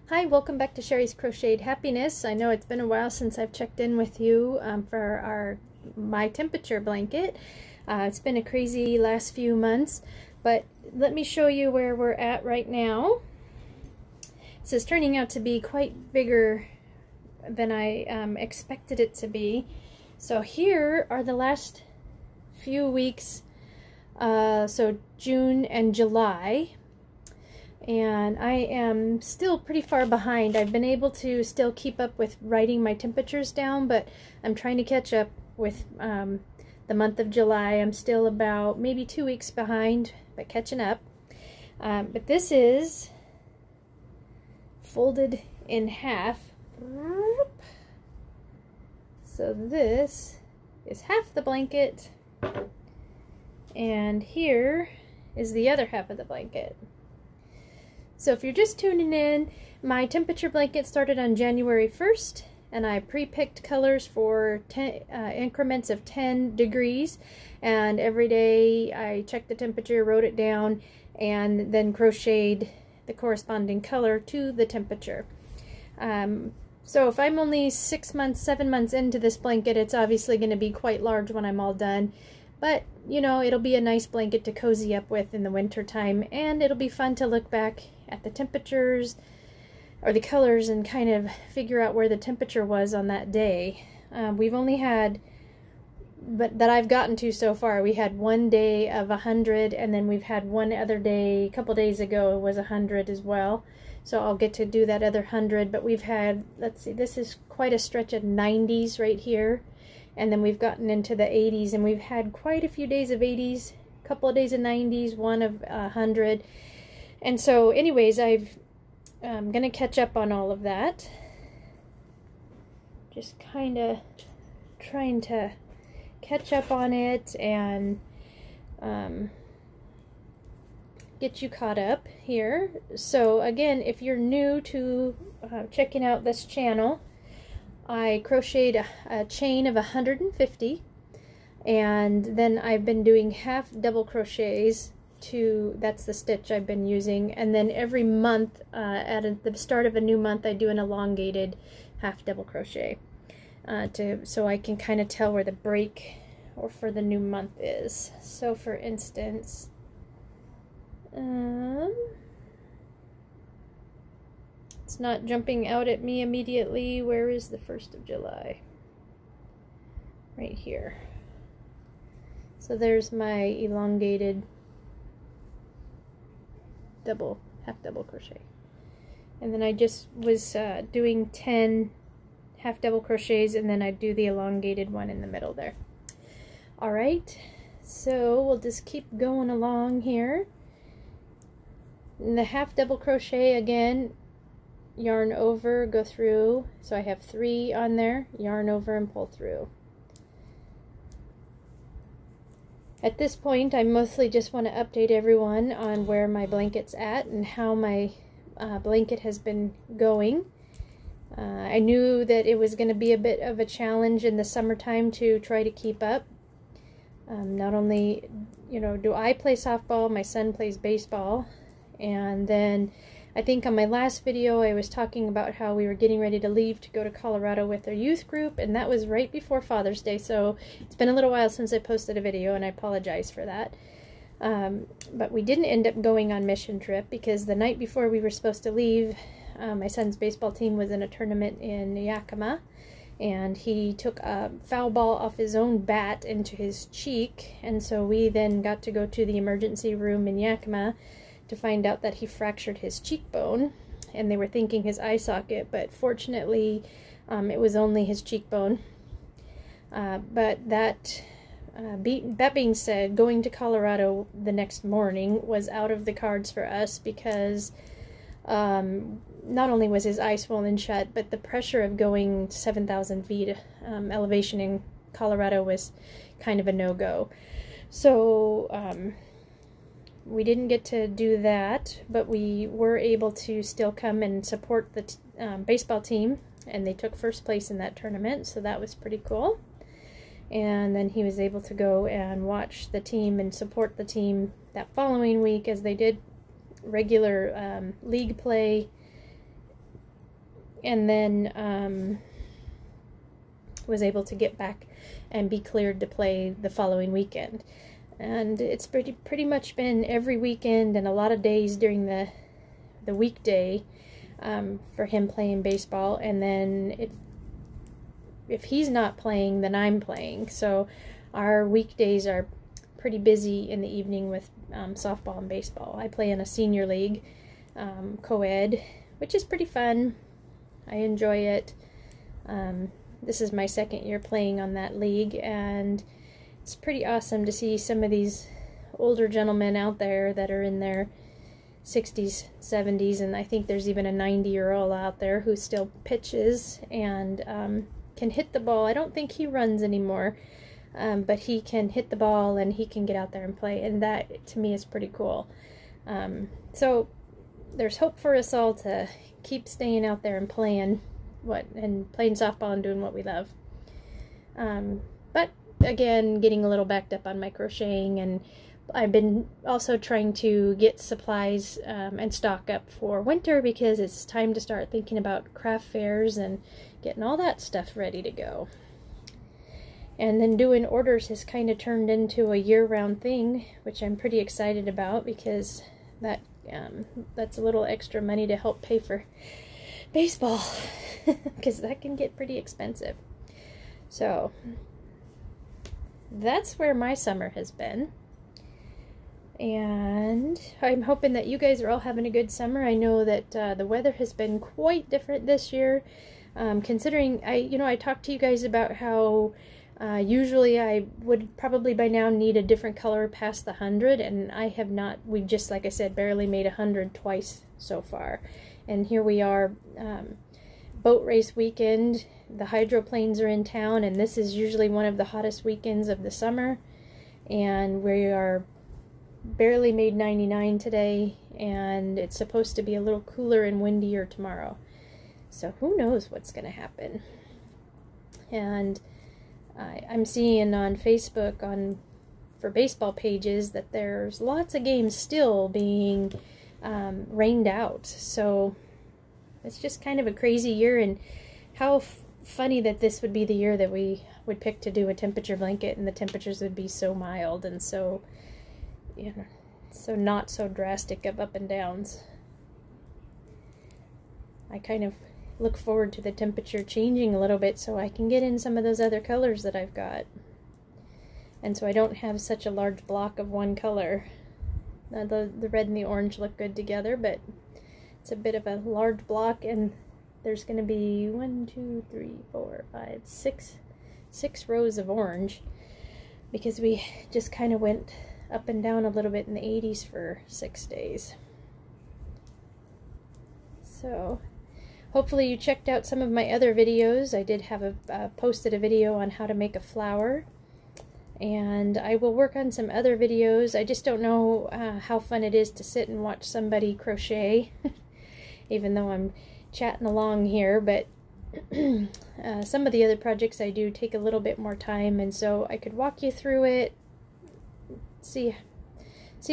Hi, welcome back to Sherry's Crocheted Happiness. I know it's been a while since I've checked in with you for my temperature blanket. It's been a crazy last few months, but let me show you where we're at right now. This is turning out to be quite bigger than I expected it to be. So here are the last few weeks, so June and July. And I am still pretty far behind. I've been able to still keep up with writing my temperatures down, but I'm trying to catch up with the month of July. I'm still about maybe 2 weeks behind, but catching up. But this is folded in half. So this is half the blanket, and here is the other half of the blanket. So if you're just tuning in, my temperature blanket started on January 1st, and I pre-picked colors for increments of 10 degrees, and every day I checked the temperature, wrote it down, and then crocheted the corresponding color to the temperature. So if I'm only 6 months, 7 months into this blanket, it's obviously going to be quite large when I'm all done. But, you know, it'll be a nice blanket to cozy up with in the winter time, and it'll be fun to look back at the temperatures or the colors and kind of figure out where the temperature was on that day. We've only had, but that I've gotten to so far, we had one day of 100, and then we've had one other day, a couple days ago, it was 100 as well. So I'll get to do that other 100, but we've had, let's see, this is quite a stretch of 90s right here. And then we've gotten into the 80s, and we've had quite a few days of 80s, a couple of days of 90s, one of 100. And so anyways, I'm going to catch up on all of that. Just kind of trying to catch up on it and get you caught up here. So again, if you're new to checking out this channel, I crocheted a chain of 150, and then I've been doing half double crochets that's the stitch I've been using, and then every month at the start of a new month I do an elongated half double crochet so I can kind of tell where the break or for the new month is. So for instance, it's not jumping out at me immediately. Where is the 1st of July? Right here. So there's my elongated half double crochet. And then I just was doing 10 half double crochets, and then I do the elongated one in the middle there. Alright, so we'll just keep going along here. In the half double crochet, again, yarn over, go through, so I have 3 on there, yarn over and pull through. At this point, I mostly just want to update everyone on where my blanket's at and how my blanket has been going. I knew that it was going to be a bit of a challenge in the summertime to try to keep up. Not only, you know, do I play softball, my son plays baseball, and then I think on my last video I was talking about how we were getting ready to leave to go to Colorado with our youth group, and that was right before Father's Day, so it's been a little while since I posted a video, and I apologize for that. But we didn't end up going on mission trip because the night before we were supposed to leave, my son's baseball team was in a tournament in Yakima, and he took a foul ball off his own bat into his cheek, and so we then got to go to the emergency room in Yakima to find out that he fractured his cheekbone, and they were thinking his eye socket, but fortunately it was only his cheekbone. But that being said, going to Colorado the next morning was out of the cards for us because not only was his eye swollen shut, but the pressure of going 7,000 feet elevation in Colorado was kind of a no-go. So we didn't get to do that, but we were able to still come and support the baseball team, and they took first place in that tournament, so that was pretty cool. And then he was able to go and watch the team and support the team that following week as they did regular league play and then was able to get back and be cleared to play the following weekend. And it's pretty much been every weekend and a lot of days during the weekday for him playing baseball, and then if he's not playing, then I'm playing. So our weekdays are pretty busy in the evening with softball and baseball. I play in a senior league, co-ed, which is pretty fun. I enjoy it. This is my second year playing on that league, and it's pretty awesome to see some of these older gentlemen out there that are in their 60s, 70s, and I think there's even a 90-year-old out there who still pitches and can hit the ball. I don't think he runs anymore, but he can hit the ball and he can get out there and play, and that to me is pretty cool. So there's hope for us all to keep staying out there and playing softball and doing what we love. But again, getting a little backed up on my crocheting, and I've been also trying to get supplies and stock up for winter, because it's time to start thinking about craft fairs and getting all that stuff ready to go. And then doing orders has kind of turned into a year-round thing, which I'm pretty excited about, because that's a little extra money to help pay for baseball, because that can get pretty expensive. So that's where my summer has been, and I'm hoping that you guys are all having a good summer. I know that the weather has been quite different this year, considering I talked to you guys about how usually I would probably by now need a different color past the 100, and I have not. We've just, like I said, barely made 100 twice so far, and here we are, boat race weekend. The hydroplanes are in town, and this is usually one of the hottest weekends of the summer, and we are barely made 99 today, and it's supposed to be a little cooler and windier tomorrow. So who knows what's going to happen. And I'm seeing on Facebook for baseball pages that there's lots of games still being rained out. So it's just kind of a crazy year, and how funny that this would be the year that we would pick to do a temperature blanket, and the temperatures would be so mild and so, so not so drastic of up and downs. I kind of look forward to the temperature changing a little bit so I can get in some of those other colors that I've got, and so I don't have such a large block of one color. The red and the orange look good together, but it's a bit of a large block, and there's going to be 1, 2, 3, 4, 5, 6 rows of orange, because we just kind of went up and down a little bit in the 80s for 6 days. So hopefully you checked out some of my other videos. I did have posted a video on how to make a flower, and I will work on some other videos. I just don't know how fun it is to sit and watch somebody crochet, even though I'm chatting along here, but some of the other projects I do take a little bit more time, and so I could walk you through it, see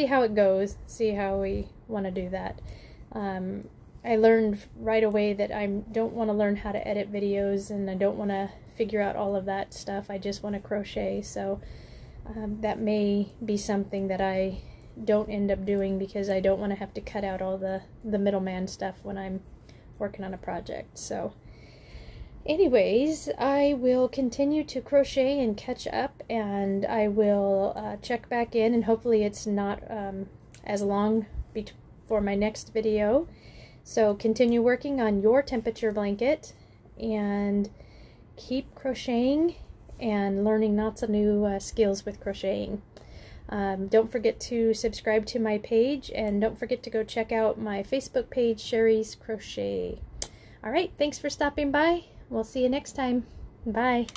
how it goes, see how we want to do that. I learned right away that I don't want to learn how to edit videos, and I don't want to figure out all of that stuff. I just want to crochet, so that may be something that I don't end up doing, because I don't want to have to cut out all the middleman stuff when I'm working on a project. So anyways, I will continue to crochet and catch up, and I will check back in, and hopefully it's not as long for my next video. So continue working on your temperature blanket, and keep crocheting and learning lots of new skills with crocheting. Don't forget to subscribe to my page, and don't forget to go check out my Facebook page, Sherry's Crochet. Alright, thanks for stopping by. We'll see you next time. Bye.